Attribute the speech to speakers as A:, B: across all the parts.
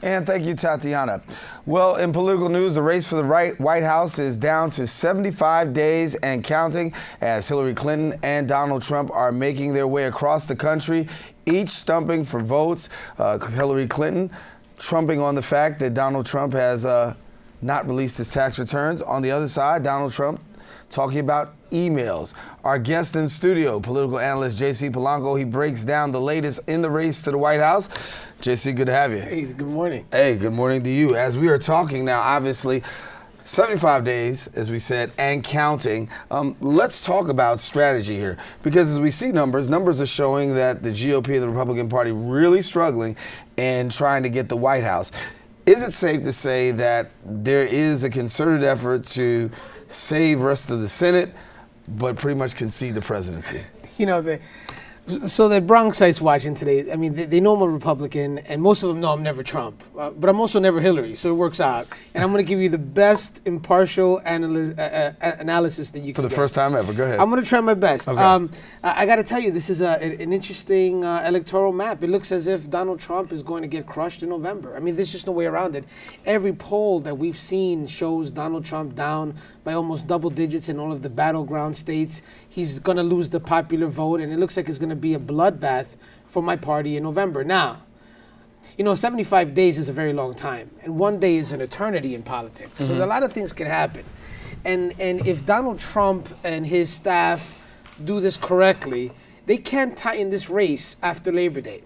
A: And thank you, Tatiana. Well, in political news, the race for the White House is down to 75 days and counting as Hillary Clinton and Donald Trump are making their way across the country, each stumping for votes. Hillary Clinton trumping on the fact that Donald Trump has not released his tax returns. On the other side, Donald Trump talking about emails. Our guest in studio, political analyst J.C. Polanco, he breaks down the latest in the race to the White House. J.C., good to have you.
B: Hey, good morning.
A: Hey, good morning to you. As we are talking now, obviously, 75 days, as we said, and counting. Let's talk about strategy here, because as we see numbers are showing that the GOP and the Republican Party really struggling in trying to get the White House. Is it safe to say that there is a concerted effort to save rest of the Senate, but pretty much concede the presidency?
B: You know, so the Bronxites watching today, I mean, they know I'm a Republican, and most of them know I'm never Trump, but I'm also never Hillary, so it works out. And I'm going to give you the best impartial analysis that you can
A: For the
B: get.
A: first time ever, go ahead.
B: I'm going to try my best.
A: Okay.
B: I got to tell you, this is an interesting electoral map. It looks as if Donald Trump is going to get crushed in November. I mean, there's just no way around it. Every poll that we've seen shows Donald Trump down by almost double digits in all of the battleground states. He's going to lose the popular vote, and it looks like it's going to be a bloodbath for my party in November. Now, you know, 75 days is a very long time, and one day is an eternity in politics. So a lot of things can happen. And if Donald Trump and his staff do this correctly, they can tighten this race after Labor Day.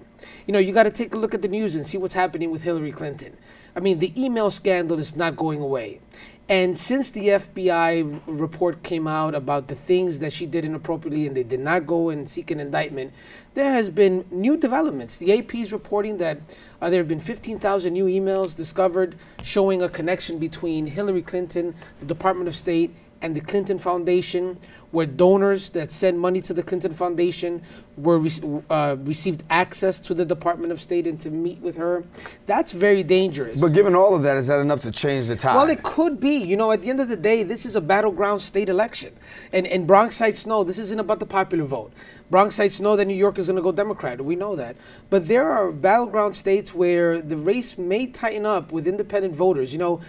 B: You know, you got to take a look at the news and see what's happening with Hillary Clinton. I mean, the email scandal is not going away. And since the FBI report came out about the things that she did inappropriately and they did not go and seek an indictment, there has been new developments. The AP is reporting that there have been 15,000 new emails discovered showing a connection between Hillary Clinton, the Department of State, and the Clinton Foundation, where donors that send money to the Clinton Foundation received access to the Department of State and to meet with her. That's very dangerous.
A: But given all of that, is that enough to change the tide?
B: Well, it could be. You know, at the end of the day, this is a battleground state election. And Bronxites know this isn't about the popular vote. Bronxites know that New York is going to go Democrat. We know that. But there are battleground states where the race may tighten up with independent voters. You know,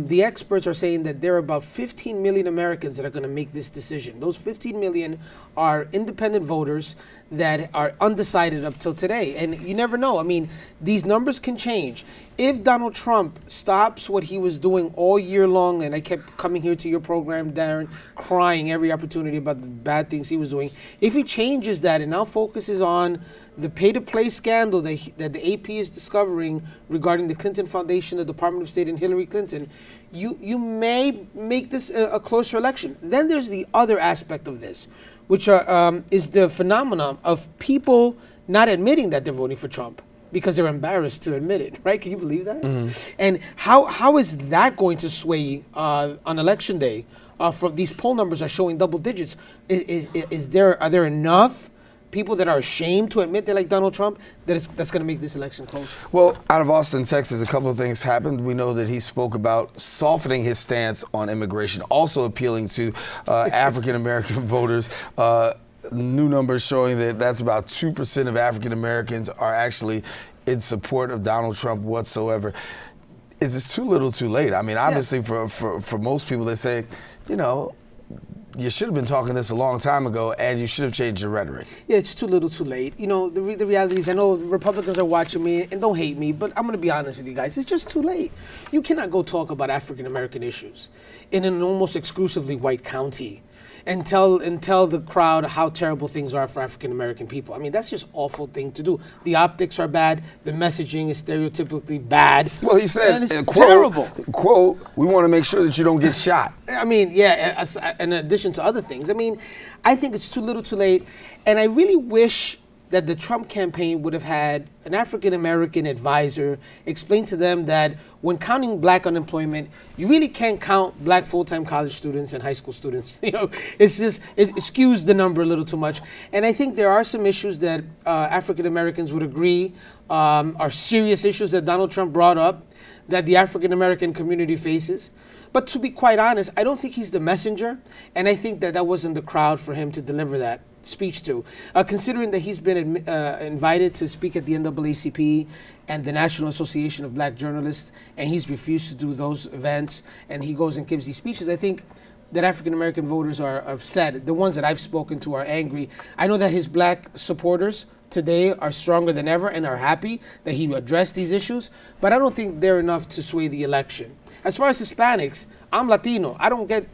B: the experts are saying that there are about 15 million Americans that are going to make this decision. Those 15 million are independent voters that are undecided up till today. And you never know. I mean, these numbers can change. If Donald Trump stops what he was doing all year long, and I kept coming here to your program, Darren, crying every opportunity about the bad things he was doing, if he changes that and now focuses on the pay-to-play scandal that the AP is discovering regarding the Clinton Foundation, the Department of State, and Hillary Clinton, you may make this a closer election. Then there's the other aspect of this, which is the phenomenon of people not admitting that they're voting for Trump because they're embarrassed to admit it, right? Can you believe that? And how is that going to sway on election day? For these poll numbers are showing double digits. Are there enough people that are ashamed to admit they like Donald Trump that's going to make this election close?
A: Well, out of Austin, Texas, a couple of things happened. We know that he spoke about softening his stance on immigration, also appealing to African-American voters. New numbers showing that that's about 2% of African-Americans are actually in support of Donald Trump whatsoever. Is this too little too late? I mean, obviously for most people, they say, you know, you should have been talking this a long time ago, and you should have changed your rhetoric.
B: Yeah, it's too little too late. You know, the reality is, I know Republicans are watching me, and don't hate me, but I'm going to be honest with you guys. It's just too late. You cannot go talk about African-American issues in an almost exclusively white county and tell the crowd how terrible things are for African-American people. I mean, that's just awful thing to do. The optics are bad. The messaging is stereotypically bad.
A: Well, he said,
B: and it's
A: quote,
B: terrible.
A: Quote, we want to make sure that you don't get shot.
B: I mean, yeah, in addition to other things. I mean, I think it's too little too late. And I really wish that the Trump campaign would have had an African-American advisor explain to them that when counting black unemployment, you really can't count black full-time college students and high school students. You know, it skews the number a little too much. And I think there are some issues that African-Americans would agree are serious issues that Donald Trump brought up that the African-American community faces. But to be quite honest, I don't think he's the messenger, and I think that wasn't the crowd for him to deliver that. speech to, considering that he's been invited to speak at the NAACP and the National Association of Black Journalists, and he's refused to do those events, and he goes and gives these speeches. I think that African American voters are upset. The ones that I've spoken to are angry. I know that his black supporters today are stronger than ever and are happy that he addressed these issues, but I don't think they're enough to sway the election. As far as Hispanics, I'm Latino. I don't get,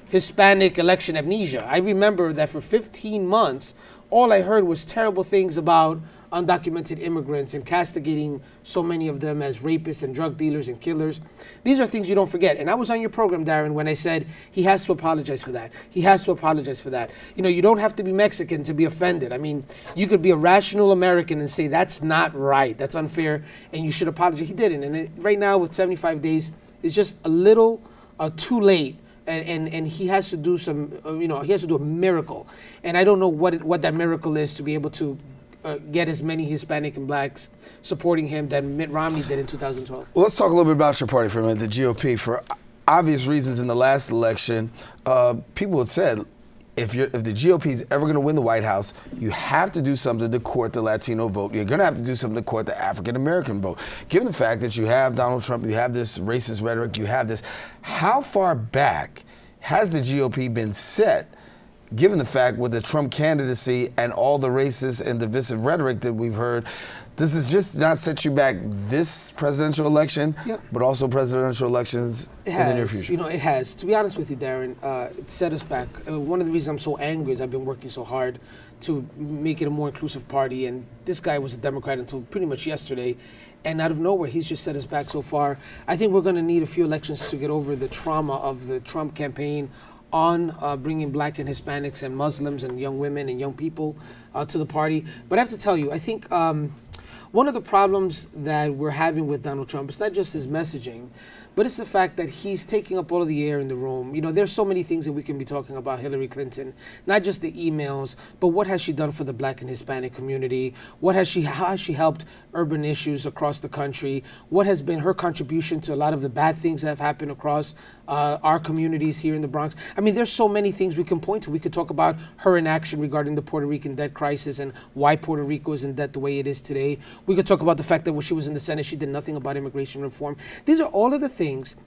B: Hispanic election amnesia. I remember that for 15 months, all I heard was terrible things about undocumented immigrants and castigating so many of them as rapists and drug dealers and killers. These are things you don't forget. And I was on your program, Darren, when I said he has to apologize for that. He has to apologize for that. You don't have to be Mexican to be offended. I mean, you could be a rational American and say that's not right, that's unfair, and you should apologize. He didn't. And right now with 75 days, it's just a little too late. And he has to do he has to do a miracle. And I don't know what that miracle is to be able to get as many Hispanic and blacks supporting him that Mitt Romney did in 2012.
A: Well, let's talk a little bit about your party for a minute, the GOP. For obvious reasons in the last election, people had said, if the GOP is ever going to win the White House, you have to do something to court the Latino vote. You're going to have to do something to court the African American vote. Given the fact that you have Donald Trump, you have this racist rhetoric, you have this, how far back has the GOP been set, given the fact with the Trump candidacy and all the racist and divisive rhetoric that we've heard? Does this just not set you back this presidential election, but also presidential elections in the near future?
B: It has. To be honest with you, Darren, it set us back. One of the reasons I'm so angry is I've been working so hard to make it a more inclusive party, and this guy was a Democrat until pretty much yesterday, and out of nowhere, he's just set us back so far. I think we're going to need a few elections to get over the trauma of the Trump campaign on bringing black and Hispanics and Muslims and young women and young people to the party. But I have to tell you, I think one of the problems that we're having with Donald Trump is not just his messaging, but it's the fact that he's taking up all of the air in the room. There's so many things that we can be talking about Hillary Clinton, not just the emails, but what has she done for the black and Hispanic community? How has she helped urban issues across the country? What has been her contribution to a lot of the bad things that have happened across our communities here in the Bronx? I mean, there's so many things we can point to. We could talk about her inaction regarding the Puerto Rican debt crisis and why Puerto Rico is in debt the way it is today. We could talk about the fact that when she was in the Senate, she did nothing about immigration reform. These are all of the things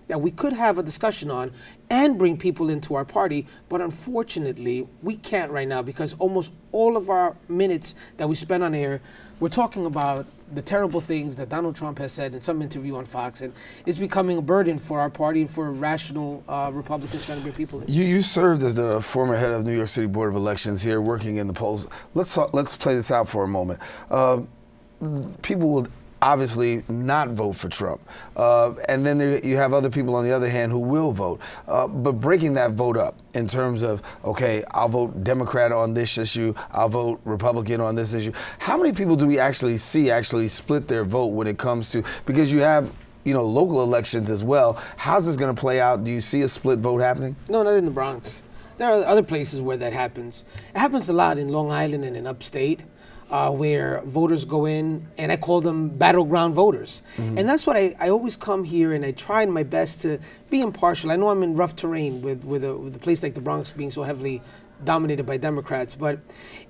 B: that we could have a discussion on and bring people into our party, but unfortunately, we can't right now because almost all of our minutes that we spend on air, we're talking about the terrible things that Donald Trump has said in some interview on Fox, and it's becoming a burden for our party and for rational Republicans trying to bring people in.
A: You served as the former head of the New York City Board of Elections here, working in the polls. Let's play this out for a moment. People will obviously not vote for Trump. And then you have other people on the other hand who will vote. But breaking that vote up in terms of, okay, I'll vote Democrat on this issue, I'll vote Republican on this issue. How many people do we actually see split their vote when it comes to, because you have local elections as well. How's this going to play out? Do you see a split vote happening?
B: No, not in the Bronx. There are other places where that happens. It happens a lot in Long Island and in upstate. Where voters go in, and I call them battleground voters. Mm-hmm. And that's what I always come here, and I try my best to be impartial. I know I'm in rough terrain with a place like the Bronx being so heavily dominated by Democrats, but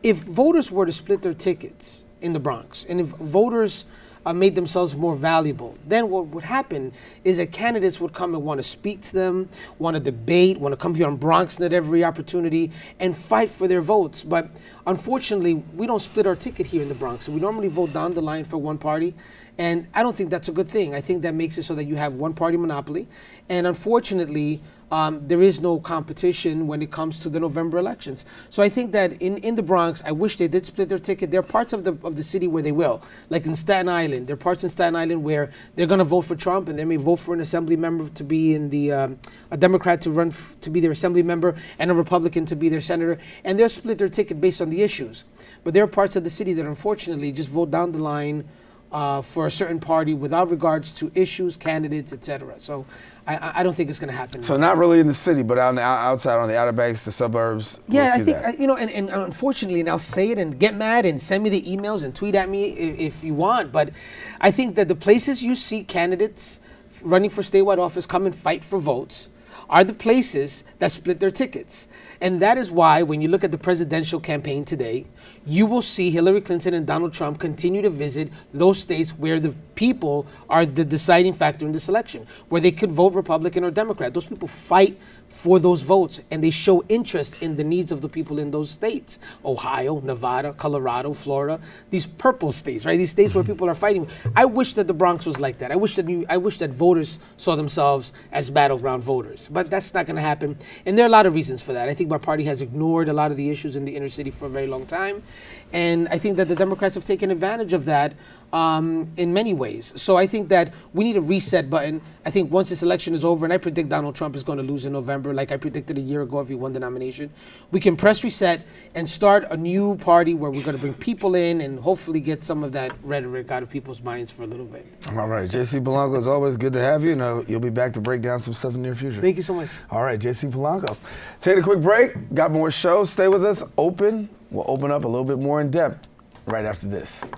B: if voters were to split their tickets in the Bronx, and if voters made themselves more valuable, then what would happen is that candidates would come and want to speak to them, want to debate, want to come here on BronxNet every opportunity and fight for their votes. But unfortunately, we don't split our ticket here in the Bronx. We normally vote down the line for one party, and I don't think that's a good thing. I think that makes it so that you have one party monopoly, and unfortunately, there is no competition when it comes to the November elections. So I think that in the Bronx, I wish they did split their ticket. There are parts of the city where they will, like in Staten Island. There are parts in Staten Island where they're going to vote for Trump, and they may vote for an assembly member to be in a Democrat to run to be their assembly member, and a Republican to be their senator, and they'll split their ticket based on the issues. But there are parts of the city that unfortunately just vote down the line for a certain party without regards to issues, candidates, etc. So I don't think it's going to happen.
A: So not really in the city, but on the outside, on the Outer Banks, the suburbs.
B: Yeah, I think and unfortunately, and I'll say it and get mad and send me the emails and tweet at me if you want. But I think that the places you see candidates running for statewide office come and fight for votes are the places that split their tickets. And that is why when you look at the presidential campaign today, you will see Hillary Clinton and Donald Trump continue to visit those states where the people are the deciding factor in this election, where they could vote Republican or Democrat. Those people fight for those votes, and they show interest in the needs of the people in those states. Ohio, Nevada, Colorado, Florida, these purple states, right? These states where people are fighting. I wish that the Bronx was like that. I wish that voters saw themselves as battleground voters, but that's not going to happen. And there are a lot of reasons for that. I think my party has ignored a lot of the issues in the inner city for a very long time, and I think that the Democrats have taken advantage of that in many ways. So I think that we need a reset button. I think once this election is over, and I predict Donald Trump is going to lose in November, like I predicted a year ago if he won the nomination, we can press reset and start a new party where we're going to bring people in and hopefully get some of that rhetoric out of people's minds for a little bit.
A: All right, JC Polanco, it's always good to have you. You'll be back to break down some stuff in the near future.
B: Thank you so much.
A: All right, JC Polanco. Take a quick break. Got more shows. Stay with us. We'll open up a little bit more in depth right after this.